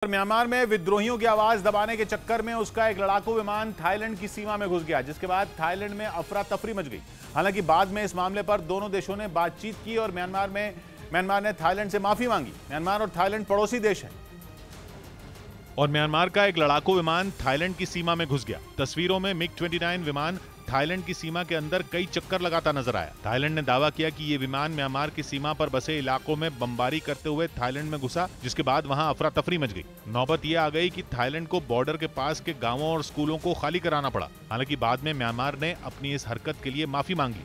Myanmar में विद्रोहियों की आवाज दबाने के चक्कर में उसका एक लड़ाकू विमान थाईलैंड की सीमा में घुस गया, जिसके बाद थाईलैंड में अफरा तफरी मच गई। हालांकि बाद में इस मामले पर दोनों देशों ने बातचीत की और म्यांमार ने थाईलैंड से माफी मांगी। म्यांमार और थाईलैंड पड़ोसी देश हैं। और म्यांमार का एक लड़ाकू विमान थाईलैंड की सीमा में घुस गया। तस्वीरों में MiG-29 विमान थाईलैंड की सीमा के अंदर कई चक्कर लगाता नजर आया। थाईलैंड ने दावा किया कि ये विमान म्यांमार की सीमा पर बसे इलाकों में बमबारी करते हुए थाईलैंड में घुसा, जिसके बाद वहां अफरा तफरी मच गई। नौबत ये आ गई कि थाईलैंड को बॉर्डर के पास के गांवों और स्कूलों को खाली कराना पड़ा। हालांकि बाद में म्यांमार ने अपनी इस हरकत के लिए माफी मांग ली।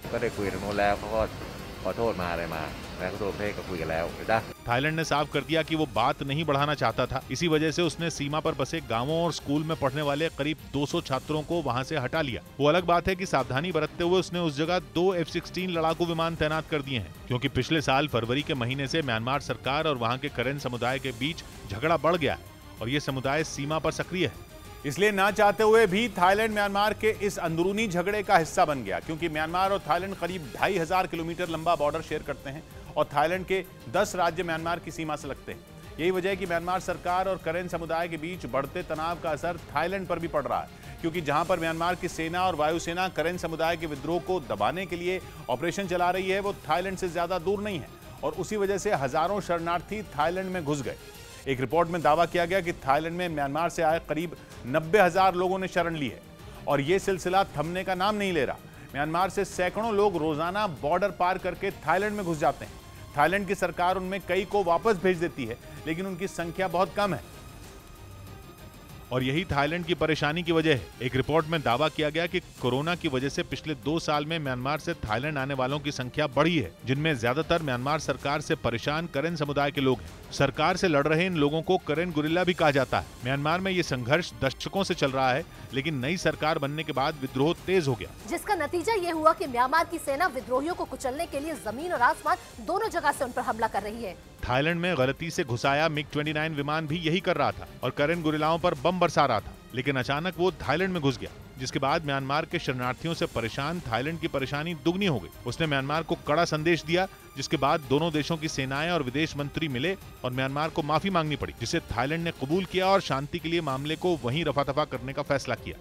थाईलैंड ने साफ कर दिया कि वो बात नहीं बढ़ाना चाहता था। इसी वजह से उसने सीमा पर बसे गांवों और स्कूल में पढ़ने वाले करीब 200 छात्रों को वहां से हटा लिया। वो अलग बात है कि सावधानी बरतते हुए उसने उस जगह 2 F-16 लड़ाकू विमान तैनात कर दिए हैं, क्योंकि पिछले साल फरवरी के महीने से म्यांमार सरकार और वहां के करेन समुदाय के बीच झगड़ा बढ़ गया है और ये समुदाय सीमा पर सक्रिय है। इसलिए ना चाहते हुए भी थाईलैंड म्यांमार के इस अंदरूनी झगड़े का हिस्सा बन गया, क्योंकि म्यांमार और थाईलैंड करीब 2500 किलोमीटर लंबा बॉर्डर शेयर करते हैं और थाईलैंड के 10 राज्य म्यांमार की सीमा से लगते हैं। यही वजह है कि म्यांमार सरकार और करेन समुदाय के बीच बढ़ते तनाव का असर थाईलैंड पर भी पड़ रहा है, क्योंकि जहां पर म्यांमार की सेना और वायुसेना करेन समुदाय के विद्रोह को दबाने के लिए ऑपरेशन चला रही है, वो थाईलैंड से ज्यादा दूर नहीं है और उसी वजह से हजारों शरणार्थी थाईलैंड में घुस गए। एक रिपोर्ट में दावा किया गया कि थाईलैंड में म्यांमार से आए करीब 90,000 लोगों ने शरण ली है और ये सिलसिला थमने का नाम नहीं ले रहा। म्यांमार से सैकड़ों लोग रोजाना बॉर्डर पार करके थाईलैंड में घुस जाते हैं। थाईलैंड की सरकार उनमें कई को वापस भेज देती है, लेकिन उनकी संख्या बहुत कम है और यही थाईलैंड की परेशानी की वजह है। एक रिपोर्ट में दावा किया गया कि कोरोना की वजह से पिछले 2 साल में म्यांमार से थाईलैंड आने वालों की संख्या बढ़ी है, जिनमें ज्यादातर म्यांमार सरकार से परेशान करेन समुदाय के लोग हैं। सरकार से लड़ रहे इन लोगों को करेन गुरिल्ला भी कहा जाता है। म्यांमार में ये संघर्ष दशकों से चल रहा है, लेकिन नई सरकार बनने के बाद विद्रोह तेज हो गया, जिसका नतीजा ये हुआ कि म्यांमार की सेना विद्रोहियों को कुचलने के लिए जमीन और आसमान दोनों जगह से उन पर हमला कर रही है। थाईलैंड में गलती से घुसाया MiG-29 विमान भी यही कर रहा था और करेन गुरिल्लाओं पर बम बरसा रहा था, लेकिन अचानक वो थाईलैंड में घुस गया, जिसके बाद म्यांमार के शरणार्थियों से परेशान थाईलैंड की परेशानी दुगनी हो गई। उसने म्यांमार को कड़ा संदेश दिया, जिसके बाद दोनों देशों की सेनाएं और विदेश मंत्री मिले और म्यांमार को माफी मांगनी पड़ी, जिसे थाईलैंड ने कबूल किया और शांति के लिए मामले को वहीं रफा दफा करने का फैसला किया।